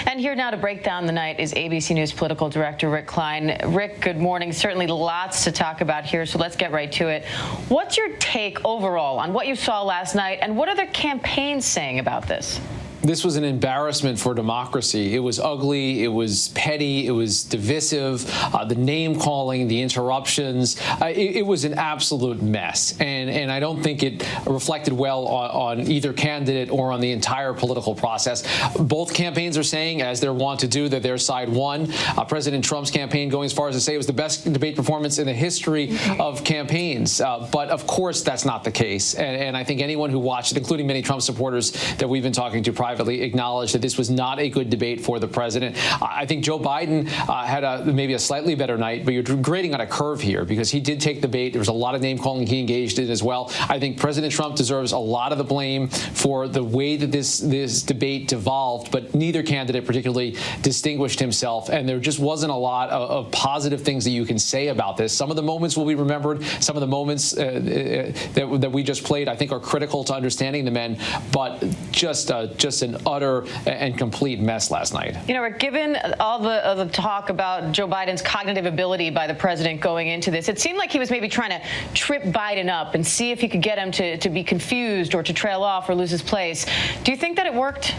And here now to break down the night is ABC News political director Rick Klein. Rick, good morning. Certainly lots to talk about here, so let's get right to it. What's your take overall on what you saw last night, and what are the campaigns saying about this? This was an embarrassment for democracy. It was ugly, it was petty, it was divisive, the name-calling, the interruptions. It was an absolute mess, and I don't think it reflected well on either candidate or on the entire political process. Both campaigns are saying, as they're wont to do, that their side won. President Trump's campaign going as far as to say it was the best debate performance in the history of campaigns. But, of course, that's not the case. And I think anyone who watched it, including many Trump supporters that we've been talking to privately, acknowledged that this was not a good debate for the president. I think Joe Biden had maybe a slightly better night, but you're grading on a curve here because he did take the bait. There was a lot of name-calling he engaged in as well. I think President Trump deserves a lot of the blame for the way that this debate devolved, but neither candidate particularly distinguished himself, and there just wasn't a lot of positive things that you can say about this. Some of the moments will be remembered. Some of the moments that we just played, I think, are critical to understanding the men, but just an utter and complete mess last night. You know, Rick, given all the talk about Joe Biden's cognitive ability by the president going into this, it seemed like he was maybe trying to trip Biden up and see if he could get him to be confused or to trail off or lose his place. Do you think that it worked?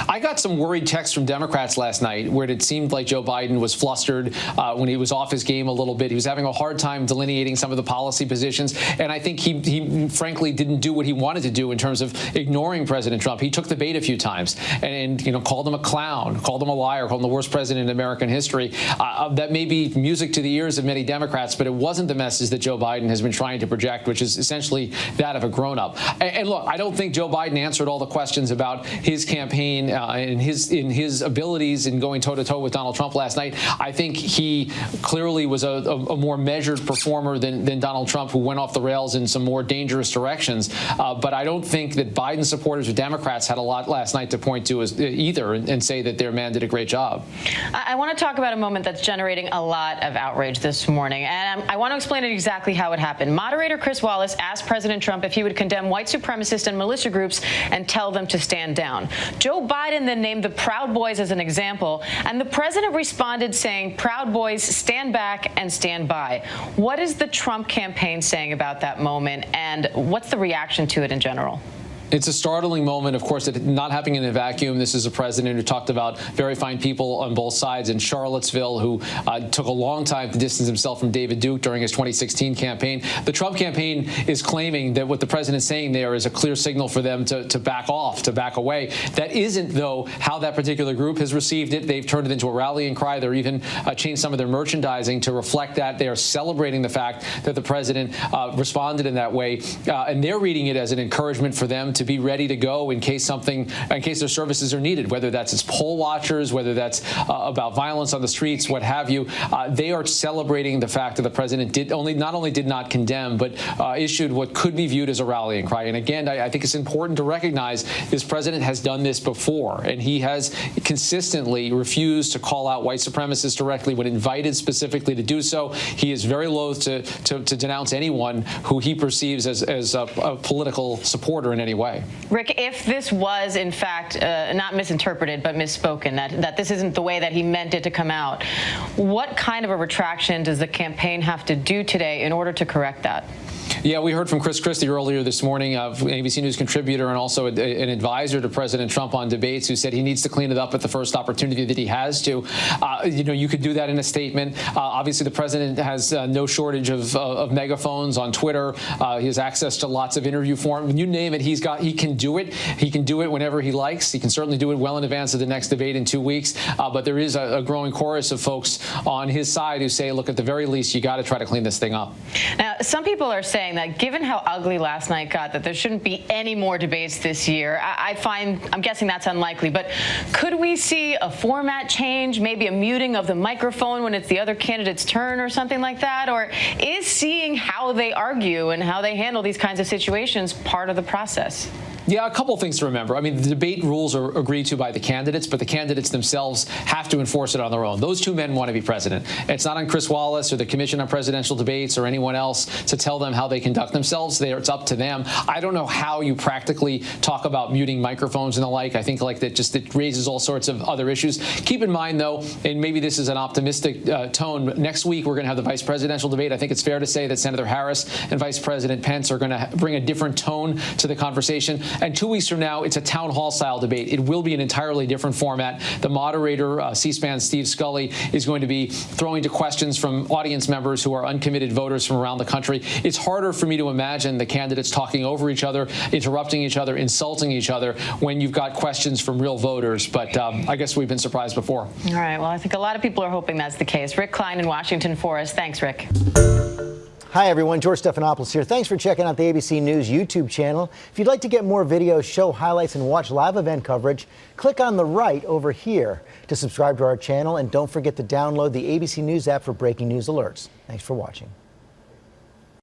I got some worried texts from Democrats last night where it seemed like Joe Biden was flustered when he was off his game a little bit. He was having a hard time delineating some of the policy positions, and I think he frankly didn't do what he wanted to do in terms of ignoring President Trump. He took the bait a few times and called him a clown, called him a liar, called him the worst president in American history. That may be music to the ears of many Democrats, but it wasn't the message that Joe Biden has been trying to project, which is essentially that of a grown-up. And look, I don't think Joe Biden answered all the questions about his campaign in his abilities in going toe-to-toe with Donald Trump last night. I think he clearly was a more measured performer than Donald Trump, who went off the rails in some more dangerous directions. But I don't think that Biden supporters or Democrats had a lot last night to point to either and say that their man did a great job. I want to talk about a moment that's generating a lot of outrage this morning, and I want to explain it exactly how it happened. Moderator Chris Wallace asked President Trump if he would condemn white supremacist and militia groups and tell them to stand down. Joe Biden then named the Proud Boys as an example, and the president responded saying, "Proud Boys, stand back and stand by." What is the Trump campaign saying about that moment, and what's the reaction to it in general? It's a startling moment, of course, it not happening in a vacuum. This is a president who talked about very fine people on both sides in Charlottesville who took a long time to distance himself from David Duke during his 2016 campaign. The Trump campaign is claiming that what the president's saying there is a clear signal for them to back off, to back away. That isn't, though, how that particular group has received it. They've turned it into a rallying cry. They're even changed some of their merchandising to reflect that. They are celebrating the fact that the president responded in that way, and they're reading it as an encouragement for them to be ready to go in case their services are needed, whether that's as poll watchers, whether that's about violence on the streets, what have you. They are celebrating the fact that the president not only did not condemn, but issued what could be viewed as a rallying cry. And again, I think it's important to recognize this president has done this before, and he has consistently refused to call out white supremacists directly when invited specifically to do so. He is very loath to denounce anyone who he perceives as a political supporter in any way. Rick, if this was, in fact, not misinterpreted but misspoken, that this isn't the way that he meant it to come out, what kind of a retraction does the campaign have to do today in order to correct that? Yeah, we heard from Chris Christie earlier this morning, ABC News contributor and also an advisor to President Trump on debates, who said he needs to clean it up at the first opportunity that he has to. You could do that in a statement. Obviously, the president has no shortage of megaphones on Twitter. He has access to lots of interview form. You name it, he can do it. He can do it whenever he likes. He can certainly do it well in advance of the next debate in 2 weeks. But there is a growing chorus of folks on his side who say, look, at the very least, you got to try to clean this thing up. Now, some people are saying that given how ugly last night got, that there shouldn't be any more debates this year. I'm guessing that's unlikely, but could we see a format change, maybe a muting of the microphone when it's the other candidate's turn or something like that? Or is seeing how they argue and how they handle these kinds of situations part of the process? Yeah, a couple of things to remember. I mean, the debate rules are agreed to by the candidates, but the candidates themselves have to enforce it on their own. Those two men want to be president. It's not on Chris Wallace or the Commission on Presidential Debates or anyone else to tell them how they conduct themselves. It's up to them. I don't know how you practically talk about muting microphones and the like. I think like that just it raises all sorts of other issues. Keep in mind, though, and maybe this is an optimistic tone, but next week we're going to have the vice presidential debate. I think it's fair to say that Senator Harris and Vice President Pence are going to bring a different tone to the conversation. And 2 weeks from now, it's a town hall style debate. It will be an entirely different format. The moderator, C-SPAN Steve Scully, is going to be throwing to questions from audience members who are uncommitted voters from around the country. It's harder for me to imagine the candidates talking over each other, interrupting each other, insulting each other when you've got questions from real voters. But I guess we've been surprised before. All right. Well, I think a lot of people are hoping that's the case. Rick Klein in Washington for us. Thanks, Rick. Hi, everyone. George Stephanopoulos here. Thanks for checking out the ABC News YouTube channel. If you'd like to get more videos, show highlights, and watch live event coverage, click on the right over here to subscribe to our channel. And don't forget to download the ABC News app for breaking news alerts. Thanks for watching.